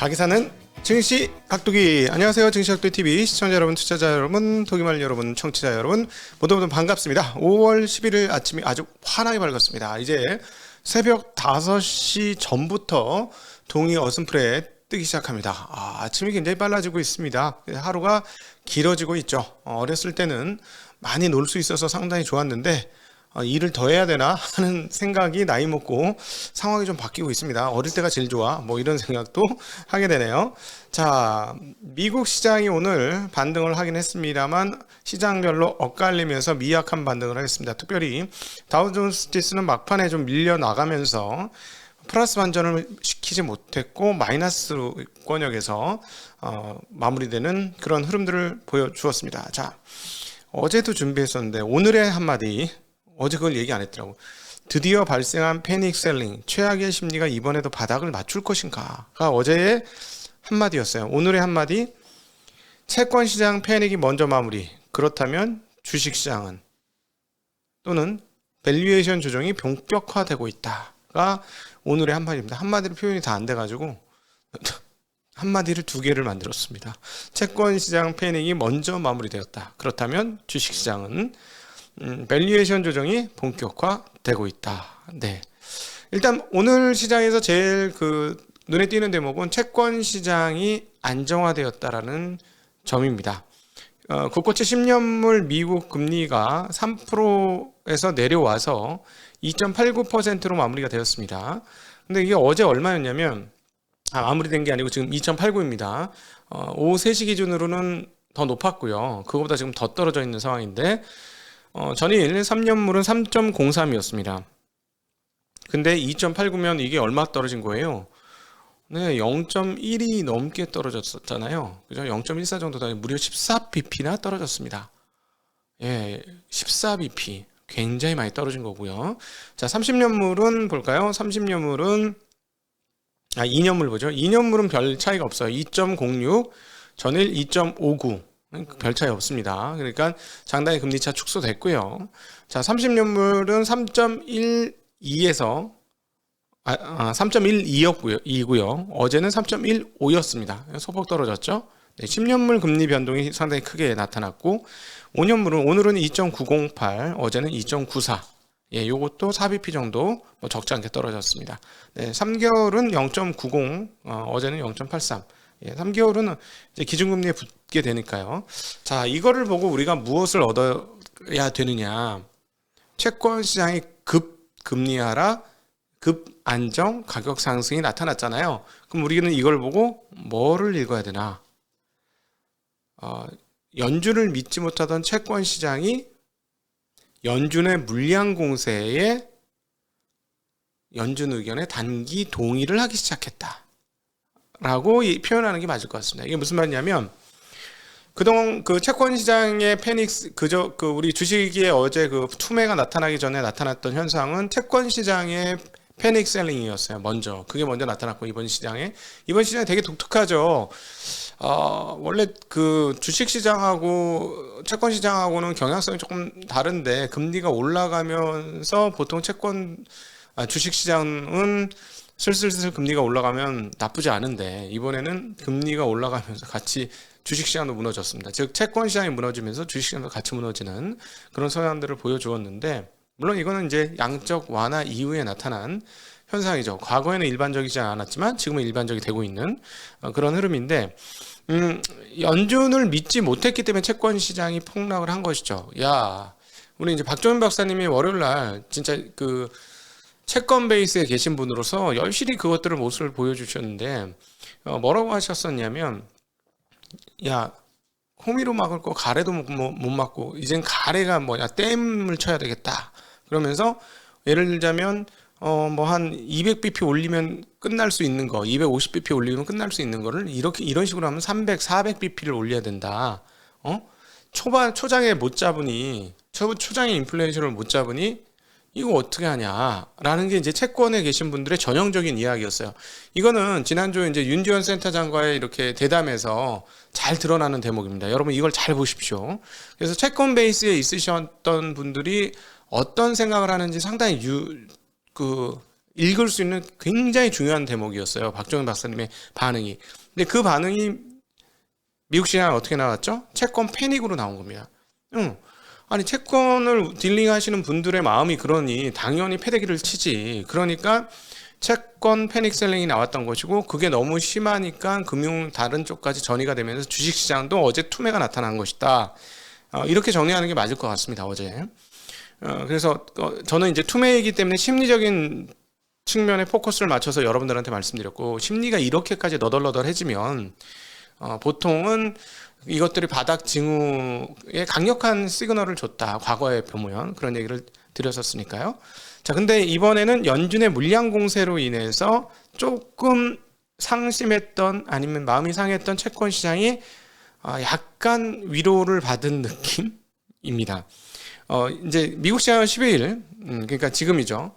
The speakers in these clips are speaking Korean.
가게사는 증시 각도기. 안녕하세요, 증시 각도기 TV 시청자 여러분, 투자자 여러분, 도기말 여러분, 청취자 여러분, 모두 반갑습니다. 5월 11일 아침이 아주 환하게 밝았습니다. 이제 새벽 5시 전부터 동이 어슴프레 뜨기 시작합니다. 아침이 굉장히 빨라지고 있습니다. 하루가 길어지고 있죠. 어렸을 때는 많이 놀 수 있어서 상당히 좋았는데 일을 더 해야 되나 하는 생각이 나이 먹고 상황이 좀 바뀌고 있습니다. 어릴 때가 제일 좋아, 뭐 이런 생각도 하게 되네요. 자, 미국 시장이 오늘 반등을 하긴 했습니다만 시장별로 엇갈리면서 미약한 반등을 하겠습니다. 특별히 다우존스 지수는 막판에 좀 밀려 나가면서 플러스 반전을 시키지 못했고 마이너스권역에서 마무리되는 그런 흐름들을 보여주었습니다. 자, 어제도 준비했었는데 오늘의 한마디, 어제 그걸 얘기 안 했더라고. 드디어 발생한 패닉 셀링, 최악의 심리가 이번에도 바닥을 맞출 것인가가 어제의 한마디였어요. 오늘의 한마디, 채권 시장 패닉이 먼저 마무리. 그렇다면 주식 시장은 또는 밸류에이션 조정이 본격화되고 있다가 오늘의 한마디입니다. 한마디로 표현이 다 안 돼가지고 한마디를 두 개를 만들었습니다. 채권 시장 패닉이 먼저 마무리되었다. 그렇다면 주식 시장은 밸류에이션 조정이 본격화되고 있다. 네. 일단 오늘 시장에서 제일 눈에 띄는 대목은 채권 시장이 안정화되었다라는 점입니다. 국고채 10년물 미국 금리가 3%에서 내려와서 2.89%로 마무리가 되었습니다. 근데 이게 어제 얼마였냐면 마무리된 게 아니고 지금 2.89입니다. 오후 3시 기준으로는 더 높았고요. 그거보다 지금 더 떨어져 있는 상황인데 전일 3년물은 3.03이었습니다. 근데 2.89면 이게 얼마 떨어진 거예요? 네, 0.1이 넘게 떨어졌었잖아요. 그죠? 0.14 정도다. 무려 14bp나 떨어졌습니다. 예, 14bp. 굉장히 많이 떨어진 거고요. 자, 30년물은 볼까요? 30년물은 2년물 보죠. 2년물은 별 차이가 없어요. 2.06, 전일 2.59. 별 차이 없습니다. 그러니까 상당히 금리차 축소됐고요. 자, 30년물은 3.12에서 3.12이고요. 어제는 3.15였습니다. 소폭 떨어졌죠. 네, 10년물 금리 변동이 상당히 크게 나타났고 5년물은 오늘은 2.908, 어제는 2.94. 예, 요것도 4bp 정도 적지 않게 떨어졌습니다. 네, 3개월은 0.90, 어제는 0.83. 예, 3개월은 이제 기준금리에 붙게 되니까요. 자, 이거를 보고 우리가 무엇을 얻어야 되느냐. 채권 시장이 급 금리하라, 급 안정, 가격 상승이 나타났잖아요. 그럼 우리는 이걸 보고 뭐를 읽어야 되나? 연준을 믿지 못하던 채권 시장이 연준의 물량 공세에 연준 의견에 단기 동의를 하기 시작했다. 라고 표현하는 게 맞을 것 같습니다. 이게 무슨 말이냐면, 그동안 채권 시장의 패닉, 우리 주식에 어제 투매가 나타나기 전에 나타났던 현상은 채권 시장의 패닉 셀링이었어요. 그게 먼저 나타났고, 이번 시장이 되게 독특하죠. 원래 주식 시장하고 채권 시장하고는 경향성이 조금 다른데, 금리가 올라가면서 보통 주식 시장은 슬슬 금리가 올라가면 나쁘지 않은데, 이번에는 금리가 올라가면서 같이 주식시장도 무너졌습니다. 즉 채권 시장이 무너지면서 주식시장도 같이 무너지는 그런 성향들을 보여주었는데, 물론 이거는 이제 양적 완화 이후에 나타난 현상이죠. 과거에는 일반적이지 않았지만 지금은 일반적이 되고 있는 그런 흐름인데, 연준을 믿지 못했기 때문에 채권 시장이 폭락을 한 것이죠. 우리 이제 박종현 박사님이 월요일날 진짜 채권 베이스에 계신 분으로서 열심히 그것들을 모습을 보여주셨는데, 뭐라고 하셨었냐면, 호미로 막을 거 가래도 못 막고 이젠 가래가 댐을 쳐야 되겠다. 그러면서 예를 들자면 한 200bp 올리면 끝날 수 있는 거, 250bp 올리면 끝날 수 있는 거를 이런 식으로 하면 300, 400bp를 올려야 된다. 초장에 못 잡으니, 초장에 인플레이션을 못 잡으니 이거 어떻게 하냐라는 게 이제 채권에 계신 분들의 전형적인 이야기였어요. 이거는 지난주 이제 윤지원 센터장과의 이렇게 대담에서 잘 드러나는 대목입니다. 여러분 이걸 잘 보십시오. 그래서 채권 베이스에 있으셨던 분들이 어떤 생각을 하는지 상당히 읽을 수 있는 굉장히 중요한 대목이었어요. 박종현 박사님의 반응이. 근데 그 반응이 미국 시장에 어떻게 나왔죠? 채권 패닉으로 나온 겁니다. 아니 채권을 딜링하시는 분들의 마음이 그러니 당연히 패대기를 치지. 그러니까 채권 패닉 셀링이 나왔던 것이고, 그게 너무 심하니까 금융 다른 쪽까지 전이가 되면서 주식시장도 어제 투매가 나타난 것이다. 이렇게 정리하는 게 맞을 것 같습니다. 어제. 그래서 저는 이제 투매이기 때문에 심리적인 측면에 포커스를 맞춰서 여러분들한테 말씀드렸고, 심리가 이렇게까지 너덜너덜해지면 보통은 이것들이 바닥 징후에 강력한 시그널을 줬다. 과거에 보면 그런 얘기를 드렸었으니까요. 자, 근데 이번에는 연준의 물량 공세로 인해서 조금 상심했던, 아니면 마음이 상했던 채권 시장이 약간 위로를 받은 느낌입니다. 이제 미국 시장은 12일, 그러니까 지금이죠.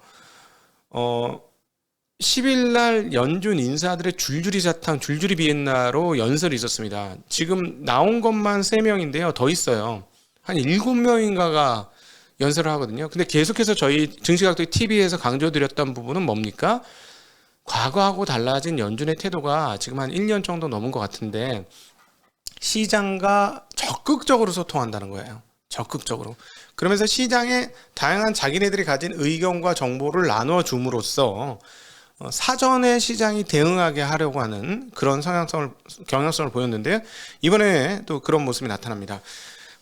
10일 날 연준 인사들의 줄줄이 사탕, 줄줄이 비엔나로 연설이 있었습니다. 지금 나온 것만 3명인데요. 더 있어요. 한 7명인가가 연설을 하거든요. 근데 계속해서 저희 증시각도의 TV에서 강조드렸던 부분은 뭡니까? 과거하고 달라진 연준의 태도가 지금 한 1년 정도 넘은 것 같은데, 시장과 적극적으로 소통한다는 거예요. 적극적으로. 그러면서 시장에 다양한 자기네들이 가진 의견과 정보를 나누어 줌으로써 사전에 시장이 대응하게 하려고 하는 그런 경향성을 보였는데요. 이번에 또 그런 모습이 나타납니다.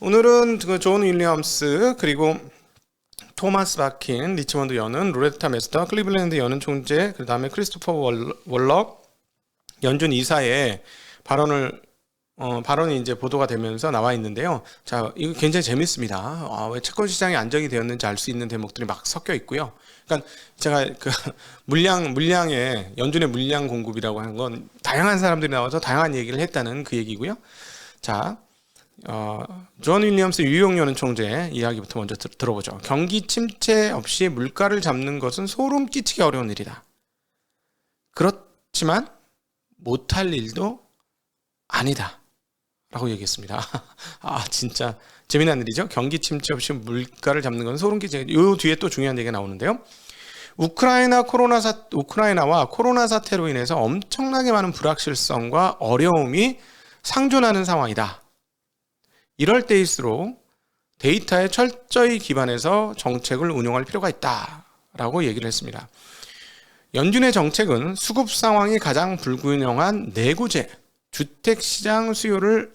오늘은 존 윌리엄스, 그리고 토마스 바킨, 리치먼드 연은, 로레타 메스터, 클리블랜드 연은 총재, 그 다음에 크리스토퍼 월럭 연준 이사의 발언이 이제 보도가 되면서 나와 있는데요. 자, 이거 굉장히 재밌습니다. 왜 채권 시장이 안정이 되었는지 알 수 있는 대목들이 막 섞여 있고요. 그러니까 제가 그 물량의 연준의 물량 공급이라고 하는 건 다양한 사람들이 나와서 다양한 얘기를 했다는 그 얘기고요. 자, 존 윌리엄스 뉴욕연은 총재 이야기부터 먼저 들어보죠. 경기 침체 없이 물가를 잡는 것은 소름 끼치기 어려운 일이다. 그렇지만 못할 일도 아니다 라고 얘기했습니다. 진짜 재미난 일이죠. 경기 침체 없이 물가를 잡는 건 소름 끼치기. 요 뒤에 또 중요한 얘기가 나오는데요. 우크라이나와 코로나 사태로 인해서 엄청나게 많은 불확실성과 어려움이 상존하는 상황이다. 이럴 때일수록 데이터에 철저히 기반해서 정책을 운용할 필요가 있다라고 얘기를 했습니다. 연준의 정책은 수급 상황이 가장 불균형한 내구재, 주택시장 수요를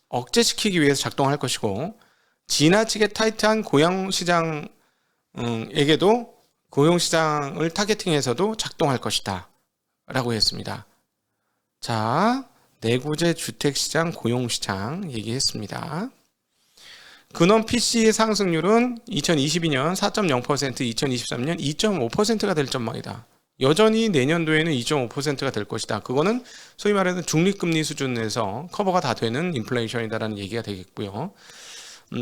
억제시키기 위해서 작동할 것이고, 지나치게 타이트한 고용시장을 타겟팅해서도 작동할 것이다 라고 했습니다. 자, 내구재, 주택시장, 고용시장 얘기했습니다. 근원 PC의 상승률은 2022년 4.0%, 2023년 2.5%가 될 전망이다. 여전히 내년도에는 2.5%가 될 것이다. 그거는 소위 말하는 중립금리 수준에서 커버가 다 되는 인플레이션이다라는 얘기가 되겠고요.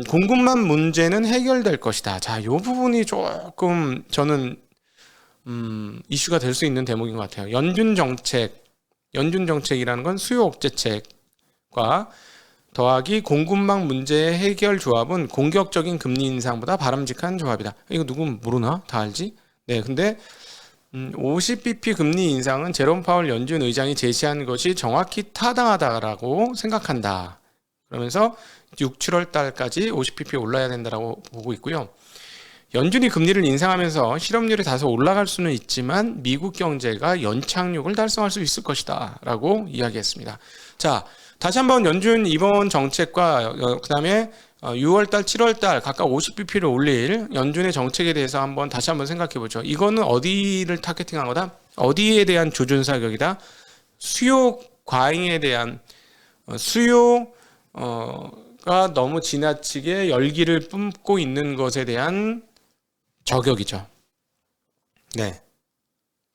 공급망 문제는 해결될 것이다. 자, 이 부분이 조금 저는 이슈가 될 수 있는 대목인 것 같아요. 연준 정책이라는 건 수요 억제책과 더하기 공급망 문제의 해결 조합은 공격적인 금리 인상보다 바람직한 조합이다. 이거 누구 모르나? 다 알지? 네, 근데 50bp 금리 인상은 제롬 파월 연준 의장이 제시한 것이 정확히 타당하다라고 생각한다. 그러면서 6, 7월 달까지 50bp 올라야 된다라고 보고 있고요. 연준이 금리를 인상하면서 실업률이 다소 올라갈 수는 있지만 미국 경제가 연착륙을 달성할 수 있을 것이다 라고 이야기했습니다. 자, 다시 한번 연준 이번 정책과 그 다음에 6월달, 7월달 각각 50bp를 올릴 연준의 정책에 대해서 다시 한번 생각해 보죠. 이거는 어디를 타겟팅한 거다? 어디에 대한 조준 사격이다? 수요 과잉에 대한 수요가 너무 지나치게 열기를 뿜고 있는 것에 대한 저격이죠. 네.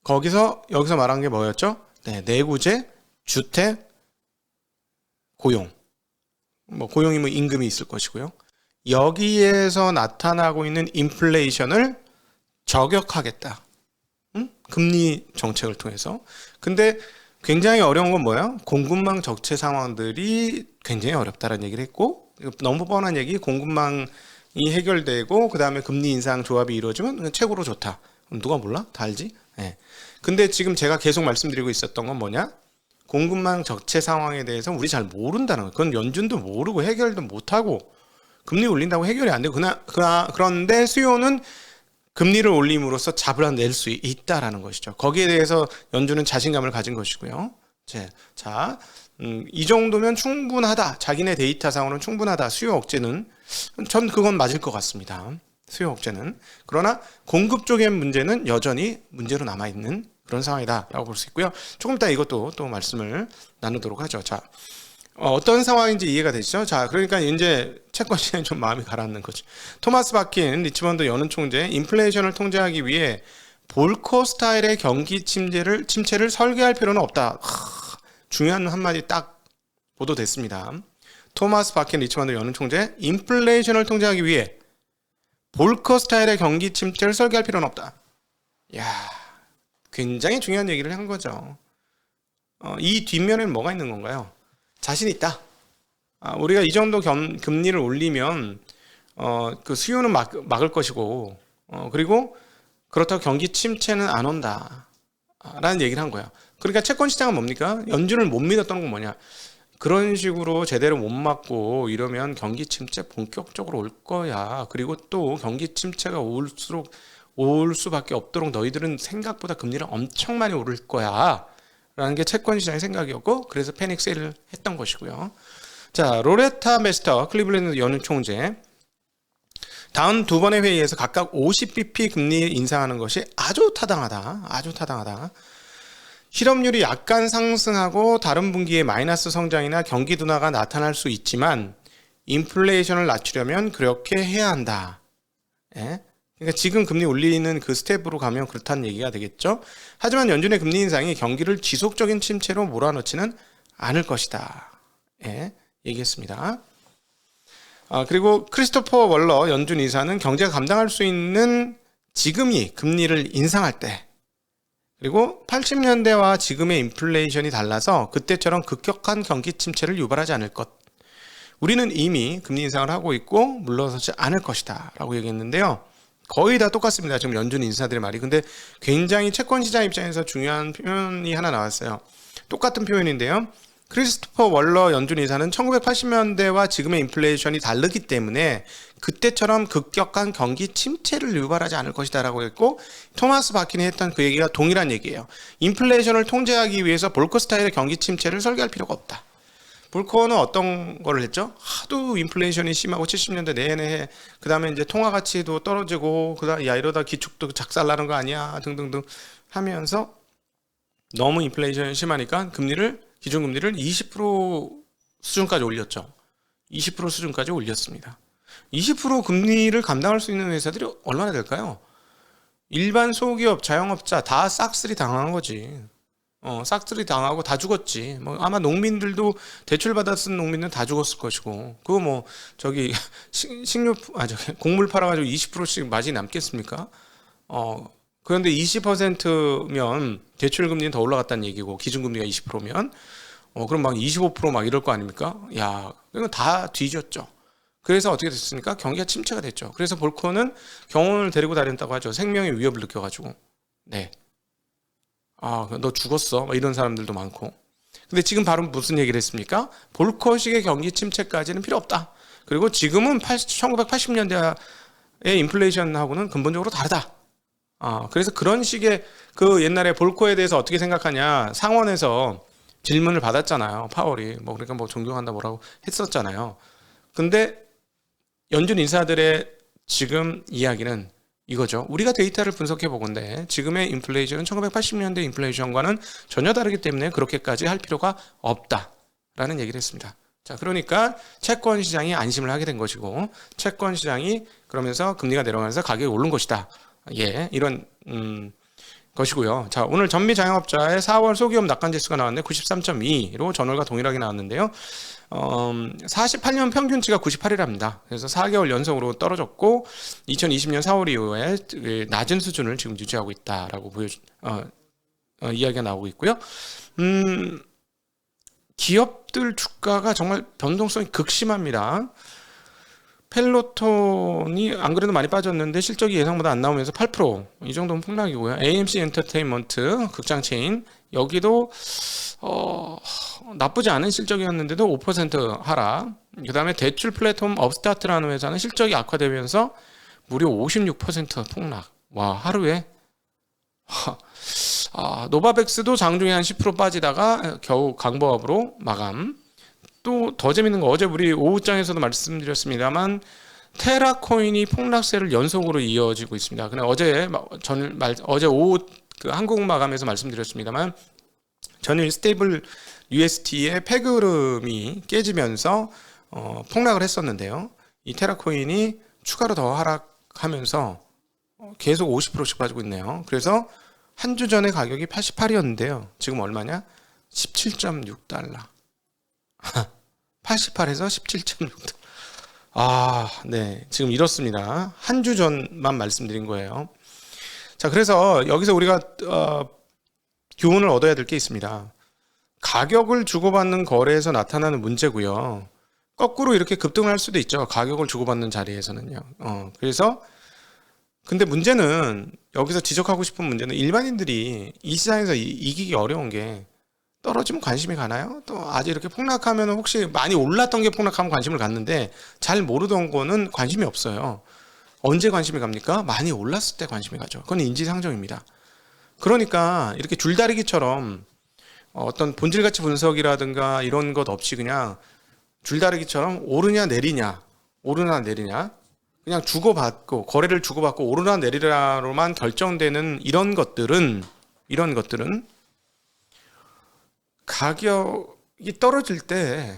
여기서 말한 게 뭐였죠? 네, 내구재, 주택, 고용. 고용이 임금이 있을 것이고요. 여기에서 나타나고 있는 인플레이션을 저격하겠다. 금리 정책을 통해서. 근데 굉장히 어려운 건 뭐야? 공급망 적체 상황들이 굉장히 어렵다는 얘기를 했고, 너무 뻔한 얘기, 공급망이 해결되고 그 다음에 금리 인상 조합이 이루어지면 최고로 좋다. 누가 몰라? 다 알지? 예. 근데 지금 제가 계속 말씀드리고 있었던 건 뭐냐? 공급망 적체 상황에 대해서 우리 잘 모른다는 거. 그건 연준도 모르고 해결도 못하고 금리 올린다고 해결이 안 되고 그런데 수요는 금리를 올림으로써 잡아낼 수 있다라는 것이죠. 거기에 대해서 연준은 자신감을 가진 것이고요. 자, 이 정도면 충분하다. 자기네 데이터상으로는 충분하다. 수요 억제는 전 그건 맞을 것 같습니다. 수요 억제는. 그러나 공급 쪽의 문제는 여전히 문제로 남아있는 그런 상황이다라고 볼 수 있고요. 조금 이따 이것도 또 말씀을 나누도록 하죠. 자, 어떤 상황인지 이해가 되시죠? 자, 그러니까 이제 채권 시장이 좀 마음이 가라앉는 거죠. 토마스 바킨 리치먼드 연은 총재, 인플레이션을 통제하기 위해 볼커 스타일의 경기 침체를 설계할 필요는 없다. 중요한 한마디 딱 보도됐습니다. 토마스 바킨 리치먼드 연은 총재, 인플레이션을 통제하기 위해 볼커 스타일의 경기 침체를 설계할 필요는 없다. 야, 굉장히 중요한 얘기를 한 거죠. 이 뒷면에는 뭐가 있는 건가요? 자신 있다. 우리가 이 정도 금리를 올리면 그 수요는 막을 것이고 그리고 그렇다고 경기 침체는 안 온다 라는 얘기를 한 거야. 그러니까 채권 시장은 뭡니까? 연준을 못 믿었던 건 뭐냐? 그런 식으로 제대로 못 막고 이러면 경기 침체 본격적으로 올 거야. 그리고 또 경기 침체가 올 수밖에 없도록 너희들은 생각보다 금리를 엄청 많이 오를 거야 라는 게 채권 시장의 생각이었고, 그래서 패닉 세일을 했던 것이고요. 자, 로레타 메스터 클리블랜드 연은 총재, 다음 두 번의 회의에서 각각 50bp 금리 인상하는 것이 아주 타당하다. 실업률이 약간 상승하고 다른 분기에 마이너스 성장이나 경기 둔화가 나타날 수 있지만 인플레이션을 낮추려면 그렇게 해야 한다. 예? 그러니까 지금 금리 올리는 그 스텝으로 가면 그렇다는 얘기가 되겠죠. 하지만 연준의 금리 인상이 경기를 지속적인 침체로 몰아넣지는 않을 것이다. 예, 얘기했습니다. 그리고 크리스토퍼 월러 연준 이사는 경제가 감당할 수 있는 지금이 금리를 인상할 때, 그리고 80년대와 지금의 인플레이션이 달라서 그때처럼 급격한 경기 침체를 유발하지 않을 것. 우리는 이미 금리 인상을 하고 있고 물러서지 않을 것이다 라고 얘기했는데요. 거의 다 똑같습니다. 지금 연준 인사들의 말이. 근데 굉장히 채권 시장 입장에서 중요한 표현이 하나 나왔어요. 똑같은 표현인데요. 크리스토퍼 월러 연준 이사는 1980년대와 지금의 인플레이션이 다르기 때문에 그때처럼 급격한 경기 침체를 유발하지 않을 것이다 라고 했고, 토마스 바킨이 했던 그 얘기가 동일한 얘기예요. 인플레이션을 통제하기 위해서 볼커 스타일의 경기 침체를 설계할 필요가 없다. 볼커는 어떤 거를 했죠? 하도 인플레이션이 심하고 70년대 내내, 그 다음에 이제 통화 가치도 떨어지고, 야 이러다 기축도 작살나는 거 아니야 등등등 하면서 너무 인플레이션이 심하니까 기준금리를 20% 수준까지 올렸죠. 20% 수준까지 올렸습니다. 20% 금리를 감당할 수 있는 회사들이 얼마나 될까요? 일반 소기업, 자영업자 다 싹쓸이 당한 거지. 싹쓸이 당하고 다 죽었지. 아마 농민들도 대출 받아 쓴 농민은 다 죽었을 것이고, 그거 곡물 팔아가지고 20%씩 마진이 남겠습니까? 그런데 20%면 대출금리는 더 올라갔다는 얘기고, 기준금리가 20%면, 그럼 막 25% 이럴 거 아닙니까? 야, 이거 다 뒤졌죠. 그래서 어떻게 됐습니까? 경기가 침체가 됐죠. 그래서 볼커는 경호원을 데리고 다녔다고 하죠. 생명의 위협을 느껴가지고. 네. 너 죽었어. 이런 사람들도 많고. 근데 지금 바로 무슨 얘기를 했습니까? 볼커식의 경기 침체까지는 필요 없다. 그리고 지금은 1980년대의 인플레이션하고는 근본적으로 다르다. 그래서 그런 식의 그 옛날에 볼커에 대해서 어떻게 생각하냐 상원에서 질문을 받았잖아요. 파월이. 그러니까 존경한다 뭐라고 했었잖아요. 근데 연준 인사들의 지금 이야기는 이거죠. 우리가 데이터를 분석해 보건데 지금의 인플레이션은 1980년대 인플레이션과는 전혀 다르기 때문에 그렇게까지 할 필요가 없다라는 얘기를 했습니다. 자, 그러니까 채권 시장이 안심을 하게 된 것이고, 채권 시장이 그러면서 금리가 내려가면서 가격이 오른 것이다. 예, 이런 것이고요. 자, 오늘 전미 자영업자의 4월 소기업 낙관 지수가 나왔는데 93.2로 전월과 동일하게 나왔는데요. 48년 평균치가 98이랍니다. 그래서 4개월 연속으로 떨어졌고 2020년 4월 이후에 낮은 수준을 지금 유지하고 있다라고 이야기가 나오고 있고요. 기업들 주가가 정말 변동성이 극심합니다. 펠로톤이 안 그래도 많이 빠졌는데 실적이 예상보다 안 나오면서 8%이 정도면 폭락이고요. AMC 엔터테인먼트 극장 체인 여기도 나쁘지 않은 실적이었는데도 5% 하락. 그 다음에 대출 플랫폼 업스타트라는 회사는 실적이 악화되면서 무려 56% 폭락. 와, 하루에. 노바백스도 장중에 한 10% 빠지다가 겨우 강보합으로 마감. 또 더 재밌는 거 어제 우리 오후장에서도 말씀드렸습니다만 테라코인이 폭락세를 연속으로 이어지고 있습니다. 근데 어제 오후 그 한국 마감에서 말씀드렸습니다만 전일 스테이블 USD의 페그 흐름이 깨지면서 폭락을 했었는데요. 이 테라코인이 추가로 더 하락하면서 계속 50%씩 빠지고 있네요. 그래서 한 주 전에 가격이 88이었는데요. 지금 얼마냐? 17.6달러. 88에서 17.6달러. 네. 지금 이렇습니다. 한 주 전만 말씀드린 거예요. 자, 그래서 여기서 우리가 교훈을 얻어야 될 게 있습니다. 가격을 주고받는 거래에서 나타나는 문제고요. 거꾸로 이렇게 급등을 할 수도 있죠. 가격을 주고받는 자리에서는요. 그래서 근데 문제는 여기서 지적하고 싶은 문제는 일반인들이 이 시장에서 이기기 어려운 게 떨어지면 관심이 가나요? 또 아직 이렇게 폭락하면 혹시 많이 올랐던 게 폭락하면 관심을 갖는데 잘 모르던 거는 관심이 없어요. 언제 관심이 갑니까? 많이 올랐을 때 관심이 가죠. 그건 인지상정입니다. 그러니까 이렇게 줄다리기처럼 어떤 본질가치 분석이라든가 이런 것 없이 그냥 줄다리기처럼 오르냐 내리냐 그냥 주고받고 거래를 주고받고 오르나 내리라로만 결정되는 이런 것들은 가격이 떨어질 때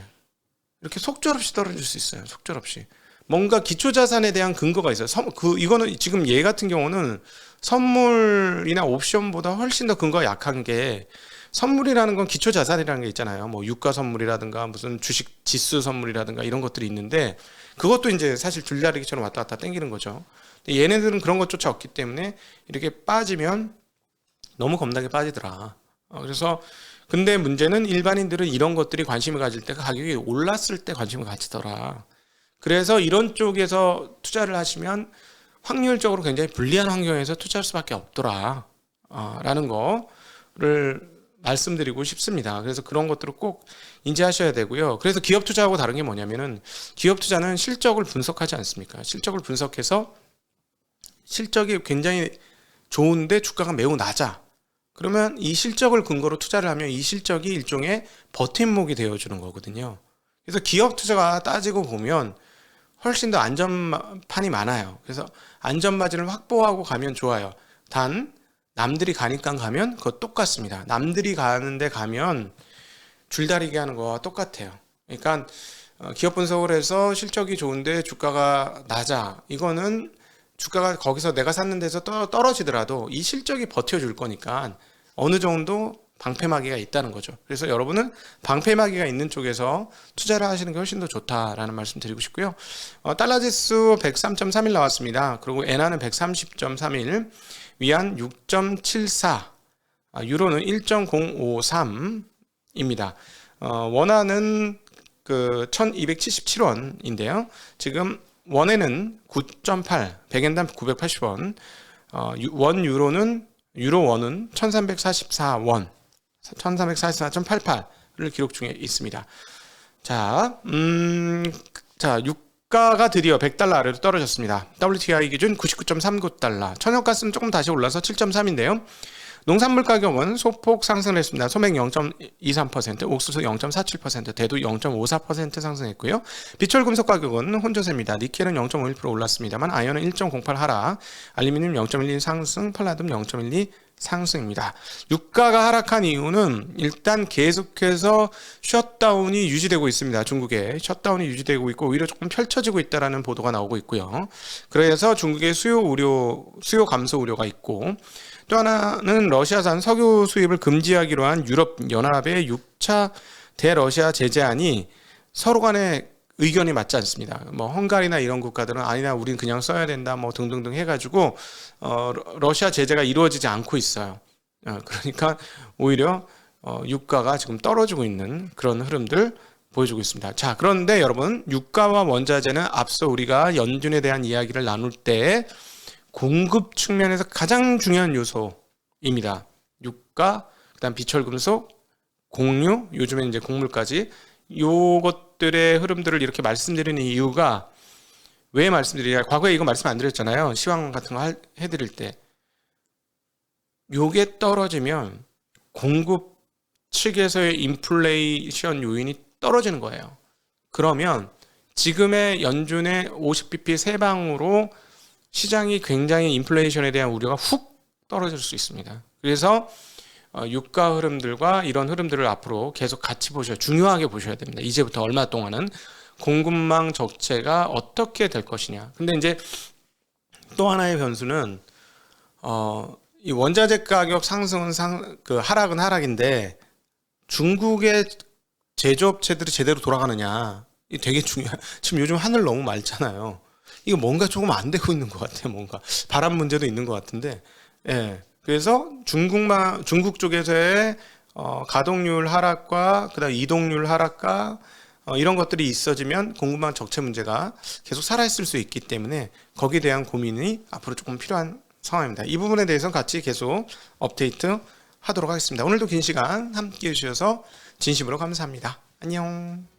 이렇게 속절없이 떨어질 수 있어요. 속절없이 뭔가 기초자산에 대한 근거가 있어요. 이거는 지금 얘 같은 경우는 선물이나 옵션보다 훨씬 더 근거가 약한 게 선물이라는 건 기초자산이라는 게 있잖아요. 뭐 유가 선물이라든가 무슨 주식 지수 선물이라든가 이런 것들이 있는데 그것도 이제 사실 줄다리기처럼 왔다 갔다 땡기는 거죠. 근데 얘네들은 그런 것조차 없기 때문에 이렇게 빠지면 너무 겁나게 빠지더라. 그래서 근데 문제는 일반인들은 이런 것들이 관심을 가질 때 가격이 올랐을 때 관심을 가지더라. 그래서 이런 쪽에서 투자를 하시면 확률적으로 굉장히 불리한 환경에서 투자할 수밖에 없더라. 라는 거를 말씀드리고 싶습니다. 그래서 그런 것들을 꼭 인지하셔야 되고요. 그래서 기업 투자하고 다른 게 뭐냐면은 기업 투자는 실적을 분석하지 않습니까? 실적을 분석해서 실적이 굉장히 좋은데 주가가 매우 낮아. 그러면 이 실적을 근거로 투자를 하면 이 실적이 일종의 버팀목이 되어주는 거거든요. 그래서 기업 투자가 따지고 보면 훨씬 더 안전판이 많아요. 그래서 안전마진을 확보하고 가면 좋아요. 단 남들이 가니까 가면 그거 똑같습니다. 남들이 가는데 가면 줄다리기 하는 거와 똑같아요. 그러니까 기업 분석을 해서 실적이 좋은데 주가가 낮아. 이거는 주가가 거기서 내가 샀는 데서 떨어지더라도 이 실적이 버텨줄 거니까 어느 정도 방패막이가 있다는 거죠. 그래서 여러분은 방패막이가 있는 쪽에서 투자를 하시는 게 훨씬 더 좋다라는 말씀 드리고 싶고요. 달러지수 103.31 나왔습니다. 그리고 엔화는 130.31, 위안 6.74, 유로는 1.053입니다. 원화는 그 1277원인데요. 지금 원에는 9.8, 100엔당 980원, 유로원은 1344원, 1344.88을 기록 중에 있습니다. 자, 유가가 드디어 100달러 아래로 떨어졌습니다. WTI 기준 99.39달러. 천연가스는 조금 다시 올라서 7.3인데요. 농산물 가격은 소폭 상승을 했습니다. 소맥 0.23%, 옥수수 0.47%, 대두 0.54% 상승했고요. 비철금속 가격은 혼조세입니다. 니켈은 0.51% 올랐습니다만 아연은 1.08 하락, 알루미늄 0.12 상승, 팔라듐 0.12 상승입니다. 유가가 하락한 이유는 일단 계속해서 셧다운이 유지되고 있습니다. 중국에 셧다운이 유지되고 있고 오히려 조금 펼쳐지고 있다는 보도가 나오고 있고요. 그래서 중국의 수요 감소 우려가 있고, 또 하나는 러시아산 석유 수입을 금지하기로 한 유럽연합의 6차 대러시아 제재안이 서로 간에 의견이 맞지 않습니다. 뭐 헝가리나 이런 국가들은 아니나 우린 그냥 써야 된다 뭐 등등등 해가지고 러시아 제재가 이루어지지 않고 있어요. 그러니까 오히려 유가가 지금 떨어지고 있는 그런 흐름들 보여주고 있습니다. 자, 그런데 여러분, 유가와 원자재는 앞서 우리가 연준에 대한 이야기를 나눌 때 공급 측면에서 가장 중요한 요소입니다. 유가, 그다음 비철금속, 공유, 요즘에 이제 곡물까지 요것들의 흐름들을 이렇게 말씀드리는 이유가 왜 말씀드리냐? 과거에 이거 말씀 안 드렸잖아요. 시황 같은 거 해드릴 때 요게 떨어지면 공급 측에서의 인플레이션 요인이 떨어지는 거예요. 그러면 지금의 연준의 50bp 세 방으로 시장이 굉장히 인플레이션에 대한 우려가 훅 떨어질 수 있습니다. 그래서 유가 흐름들과 이런 흐름들을 앞으로 계속 같이 중요하게 보셔야 됩니다. 이제부터 얼마 동안은 공급망 적체가 어떻게 될 것이냐. 근데 이제 또 하나의 변수는 이 원자재 가격 상승은 하락은 하락인데 중국의 제조업체들이 제대로 돌아가느냐. 이게 되게 지금 요즘 하늘 너무 맑잖아요. 이거 뭔가 조금 안 되고 있는 것 같아요. 뭔가 바람 문제도 있는 것 같은데. 예. 그래서 중국 쪽에서의 가동률 하락과 그다음 이동률 하락과 이런 것들이 있어지면 공급망 적체 문제가 계속 살아있을 수 있기 때문에 거기에 대한 고민이 앞으로 조금 필요한 상황입니다. 이 부분에 대해서 같이 계속 업데이트 하도록 하겠습니다. 오늘도 긴 시간 함께 해주셔서 진심으로 감사합니다. 안녕.